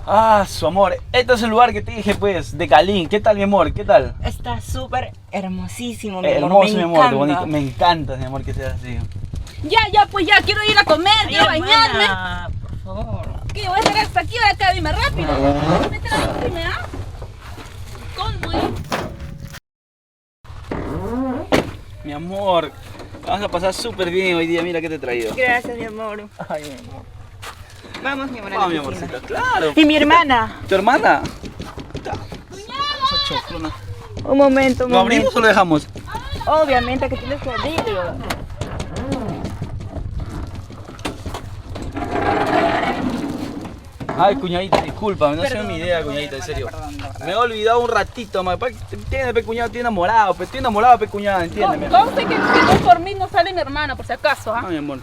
Ah, su amor. Este es el lugar que te dije, pues, de Calín. ¿Qué tal, mi amor? ¿Qué tal? Está súper hermosísimo, mi amor. Hermoso, mi amor. Qué encanta. bonito. Me encanta, mi amor, que seas así. Ya, pues ya, quiero ir a comer, quiero bañarme. Hermana, por favor. ¿Qué? Voy a estar hasta aquí, acá, dime rápido. Vete a la dime, ¿ah? ¿Cómo, Mi amor, vamos a pasar súper bien hoy día. Mira qué te he traído. Gracias, mi amor. Ay, mi amor. Vamos, mi amor, a Vamos, mi la amorcita. piscina. Claro. Y mi hermana. ¿Tu hermana? Esa choclona. Un momento, un ¿Lo momento. abrimos o lo dejamos? Obviamente que tienes que abrirlo. Ay, cuñadita, disculpa, no sé mi idea, cuñadita, en serio. Me he olvidado un ratito, ma. Entiende, pe cuñado, estoy enamorado, pe cuñada, entiéndeme. Conste que no por mí no sale mi hermana, por si acaso, Ah, ¿ah? mi amor.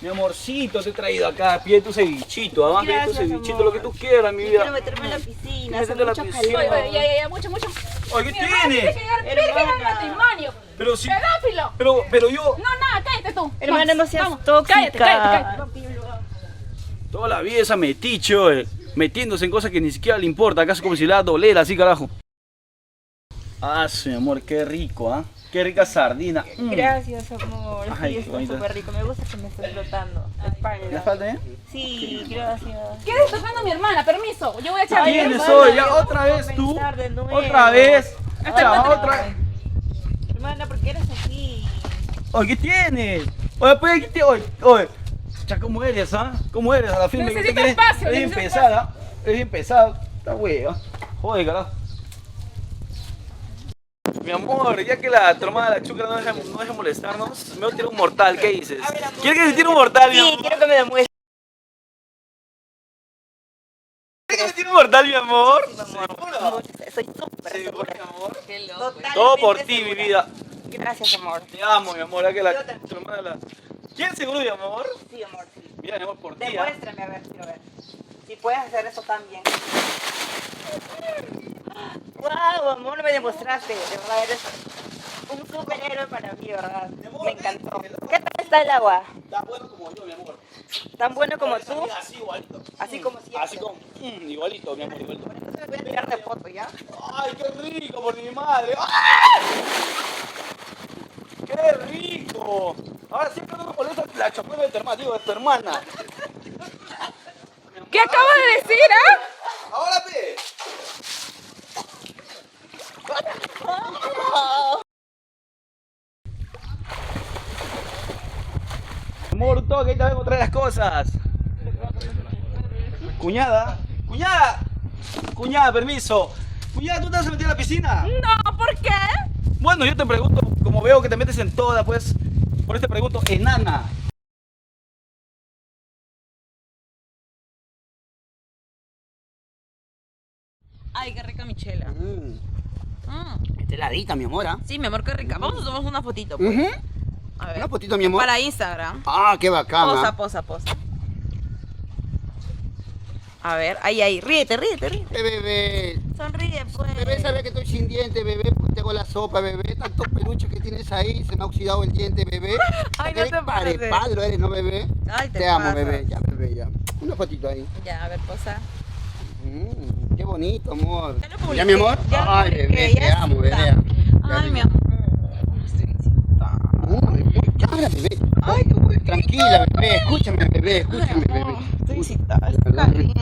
Mi amorcito, te he traído acá, pide tu cevichito, además pide tu Gracias, cevichito, amor. lo que tú quieras, mi Yo vida. quiero meterme en la piscina, hace Métete a la mucho piscina. calor. Oye, ya, mucho. Oye, ¿qué Mi hermana tiene tienes? que llegar virgen al Hermana. matrimonio. Pero sí, ¡Pedófilo! pero yo, No, nada, cállate tú. Hermana, no seas vamos. tóxica. Cállate. toda la vida esa metiche, oye, metiéndose en cosas que ni siquiera le importa, casi como si le da dolera, así, carajo. Ah, sí, mi amor, qué rico, ¿ah? Qué rica sardina. Gracias, amor. Ay, Sí, qué está bonito. súper rico. Me gusta que me estés flotando. La espalda. ¿Le falta, eh? Sí, gracias. ¿Qué estás tocando a mi hermana? Permiso, yo voy a echar. Ay, ¿Quién hermana, soy? Ya, yo otra puedo vez tú. comenzar de nuevo. Otra vez. Ay, Ya, hermana. otra. Hermana, ¿por qué eres así? Oye, ¿qué tienes? Oye, pues, ¿qué tienes? Oye. Ya, ¿cómo eres, ah? ¿Cómo eres? A la firme que te Necesito quieres. espacio, Es bien necesito pesada. Es bien pesada. Esta hueva. Joder, carajo. Mi amor, ya que tu hermana la chucra no deja molestarnos, me voy a tirar un mortal, ¿qué dices? A ver, amor. ¿Quieres que te tire un mortal, mi Sí, amor? quiero que me demuestres. ¿Quieres que te tire un mortal, mi amor? Amor, soy súper Seguro, segura. mi amor. Totalmente Todo por ti, mi segura. vida. Gracias, amor. Te amo, mi amor, ya que Yo también. tu hermana la... ¿Quieres seguro, mi amor? Sí, amor, sí. Mira, mi amor, por ti, ¿ah? Demuéstrame, a ver, quiero ver. Si puedes hacer eso también. Wow, amor, me demostraste. De verdad, eres un superhéroe para mí, ¿verdad? Me encantó. ¿Qué tal está el agua? Tan bueno como yo, mi amor. ¿Tan bueno como tú? Así, igualito. Así como siempre. Así como... igualito, mi amor, igualito. Por eso me voy a tirar de foto, ¿ya? ¡Ay, qué rico, por mi madre! ¡Ah! ¡Qué rico! Ahora siempre no me molesta la chocolatada de tu hermana, digo, de tu hermana. ¿Qué acabas de decir, ah? ¡Ahora, pe! Amor, toque, ahí te vengo a traer las cosas. Cuñada, cuñada, cuñada, permiso. Cuñada, ¿tú te vas a meter a la piscina? No, ¿por qué? Bueno, yo te pregunto, como veo que te metes en toda, pues, por eso te pregunto, enana. Ay, qué rica michela. Esta heladita, mi amor, ¿ah? Sí, mi amor, qué rica. Vamos a tomar una fotito, pues. Ujú. A ver. Una fotito, mi amor. Para Instagram. Ah, qué bacana. Posa. A ver, ahí. Ríete. Bebé, Sonríe, pues. bebé, sabe que estoy sin diente, bebé, porque te hago la sopa, bebé. Tantos peluches que tienes ahí, se me ha oxidado el diente, bebé. Ay, no Eres te pases. padre, eres, ¿no, bebé? Ay, te amo, pasas. bebé, ya. Una fotito ahí. Ya, a ver, posa. Qué bonito, amor. Ya lo publiqué, ¿Ya, mi amor? ya lo Ay, publiqué, bebé, ya te amo, bebé. está. Ay, mi amor. Cámara, bebé. Ay, tranquila, bebé, escúchame, bebé. Estoy excitada, está ¿Verdad? caliente.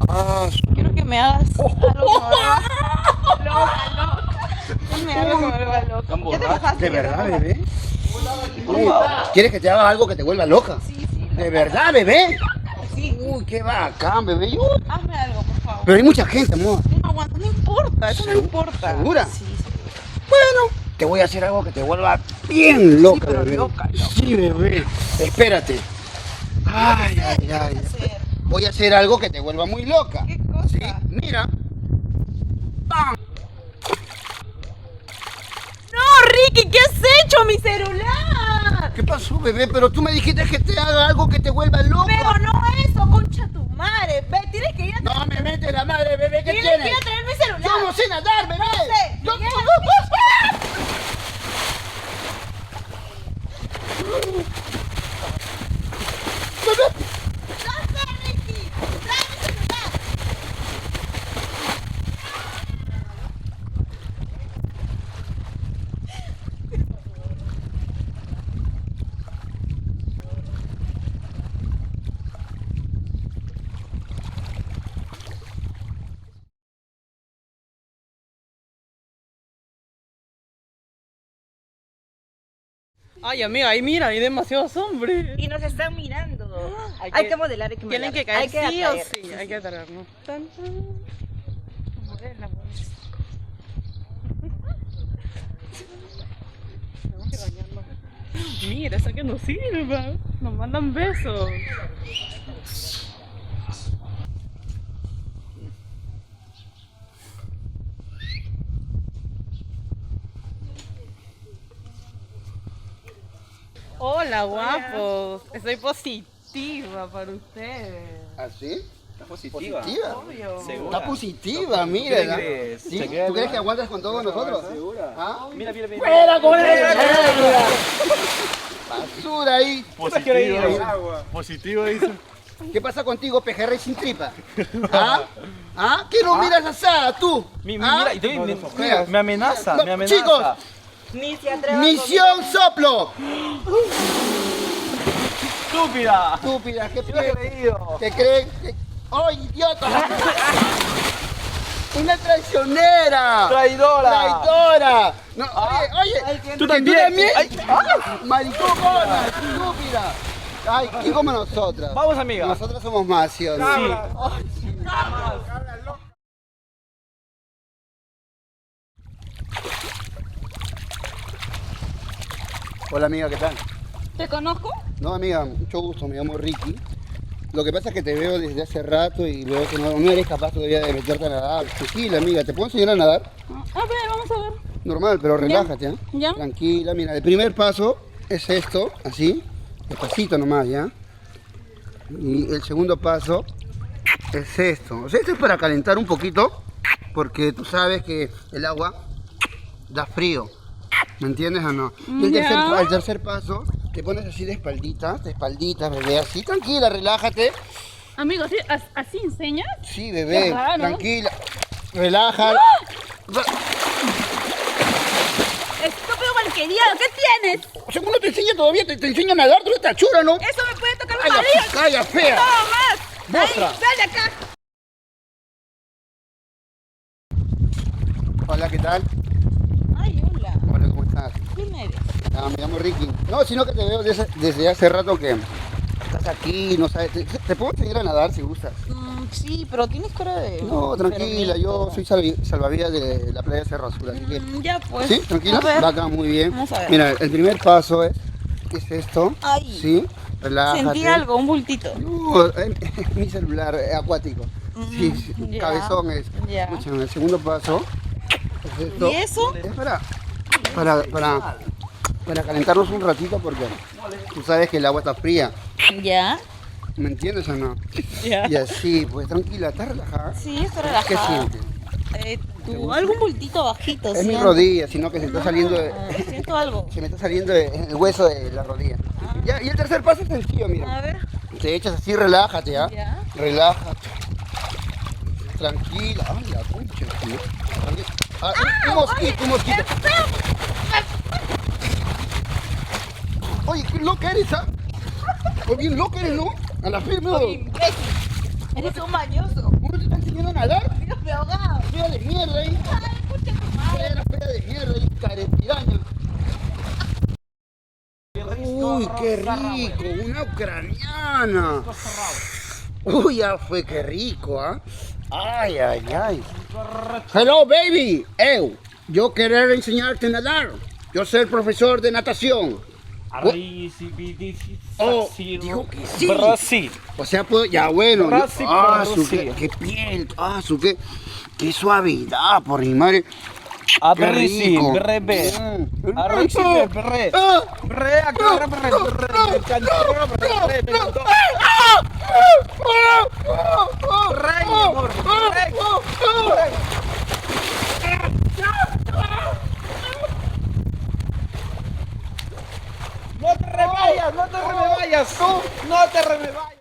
Ah, Quiero que me hagas algo que me vuelva loca. Me hagas que me vuelva loca. Tan ¿Ya te borracha. bajaste? ¿de verdad, bebé? Uy, ¿quieres que te haga algo que te vuelva loca? Sí. ¿De verdad, bebé? Sí. Uy, qué bacán, bebé. Hazme algo, por favor. Pero hay mucha gente, amor. No aguanto, no importa, eso no importa. ¿Segura? Sí. Bueno, te voy a hacer algo que te vuelva bien loca, pero bebé. loca. Sí, bebé. Espérate. Ay. Voy a hacer algo que te vuelva muy loca. ¿Qué cosa? Sí, mira. ¡Pam! No, Ricky, ¿qué has hecho? Mi celular. ¿Qué pasó, bebé? Pero tú me dijiste que te haga algo que te vuelva loca. Pero no eso, concha tu madre. Ve, tienes que ir a No me metes la madre, bebé. ¿Qué tienes que tienes? ir a traer mi celular. Yo no sé nadar, bebé. sé, Yo- Miguel. Bebé, No sé, Ricky. Trae mi celular. Ay, amiga, ahí mira, hay demasiados hombres. Y nos están mirando. Hay Hay que- que modelar, hay que Tienen modelar. que caer Hay que sí o atraer. sí, hay que atraernos. Tan, tan. Modela, modela. Tenemos que bañarnos. Mira, esa que nos sirva. Nos mandan besos. Hola, guapos. Estoy positiva para ustedes. ¿Así? ¿Estás positiva? ¿Positiva? Obvio. ¿Segura? Está positiva, mira. ¿Qué crees? ¿Sí? ¿Se queda ¿Tú crees igual? que aguantas con todos nosotros? ¿Segura? ¿Ah? Mira, mira, mira. ¡Fuera con él! Basura ahí. Positivo dice. ¿Qué pasa contigo, pejerrey sin tripa? ¿Ah? ¿Ah? ¿Qué no miras asada, tú? ¿Ah? Mira, y todavía Mira. me amenaza, No, me amenaza. chicos, Ni se atreva misión soplo. ¡Estúpida! Estúpida, ¿qué ¿Qué has creen? creído? ¿Qué creen? ¡Ay, idiota! ¡Una traicionera! ¡Traidora! ¡Traidora! No, oye, ¿Tú ¿que también? Ay, ¡Maricona, estúpida! Ay, ¿quién como nosotras? Vamos, amiga. Nosotras somos más, ¿sí o no? Sí. Hola, amiga, ¿qué tal? ¿Te conozco? No, amiga, mucho gusto, me llamo Ricky. Lo que pasa es que te veo desde hace rato y veo que no eres capaz todavía de meterte a nadar. Tranquila, amiga, ¿te puedo enseñar a nadar? A ver, vamos a ver. Normal, pero relájate, ¿eh? Ya. Tranquila, mira, el primer paso es esto, así, despacito nomás, ¿ya? Y el segundo paso es esto. O sea, esto es para calentar un poquito, porque tú sabes que el agua da frío. ¿Me entiendes o no? Y Ya. el tercer paso, te pones así de espalditas, bebé, así, tranquila, relájate. Amigo, ¿sí? ¿Así enseñas? Sí, bebé, Qué raro. tranquila, relaja. Estúpido malquerido, ¿qué tienes? O sea, uno te enseña todavía, te enseña a nadar, tú eres tachura, ¿no? Eso me puede tocar mi Calla, marido. calla, fea. No más. Mostra. Ay, sal de acá. Hola, ¿qué tal? Ay, hola. Hola, ¿cómo estás? ¿Quién eres? Ah, me llamo Ricky. No, sino que te veo desde hace rato que estás aquí, no sabes. ¿Te puedo enseñar a nadar si gustas? Sí, pero tienes cara de... No, tranquila, yo soy salvavidas de la playa de Cerro Azul, así que... Ya, pues. ¿Sí? ¿Tranquila? A ver. Vaca, muy bien. Vamos a ver. Mira, el primer paso es esto. Ay. ¿Sí? Relájate. Sentí algo, un bultito. No, mi celular acuático. Sí, sí, ya, cabezón es. ya. Escúchame, el segundo paso es esto. ¿Y eso? Es para calentarnos un ratito porque tú sabes que el agua está fría. Ya. ¿Me entiendes o no? Ya. Y así, pues tranquila, ¿estás relajada? Sí, estoy ¿Qué relajada. sientes? Algún bultito bajito, Es mi siento. rodilla, sino que se está saliendo Siento algo. se me está saliendo el hueso de la rodilla. Ya, y el tercer paso es sencillo, mira. A ver. Te echas así, relájate, ¿ah? Ya. Relájate. Tranquila. Ay, la concha, tío. Ah, un mosquito, un mosquito. Oye, qué loca eres, ¿ah? Oye, bien loca eres, ¿no? A la firme, ¿no? Eres un mañoso. ¿Uno te está enseñando a nadar? Mira, me ahogado. Fea de mierda ahí. Fea de mierda ahí, carepiraña. Uy, qué rico, una ucraniana. Uy, ya fue, qué rico, ¿ah? Ay, ay, ay. Hello, baby. Yo querer enseñarte a nadar. Yo soy el profesor de natación. Oh, dijo que sí. Brasil. O sea, pues, ya bueno. Brasil, Brasil. Qué piel, qué suavidad, por mi madre. A Qué Brasil, rico. berrebe. Mm. A Brasil, berre. Berre, acá, berre, berre. Me encantó, berre, me encantó. Berre, mi amor, berre. No te revayas, no te revayas. No te revayas.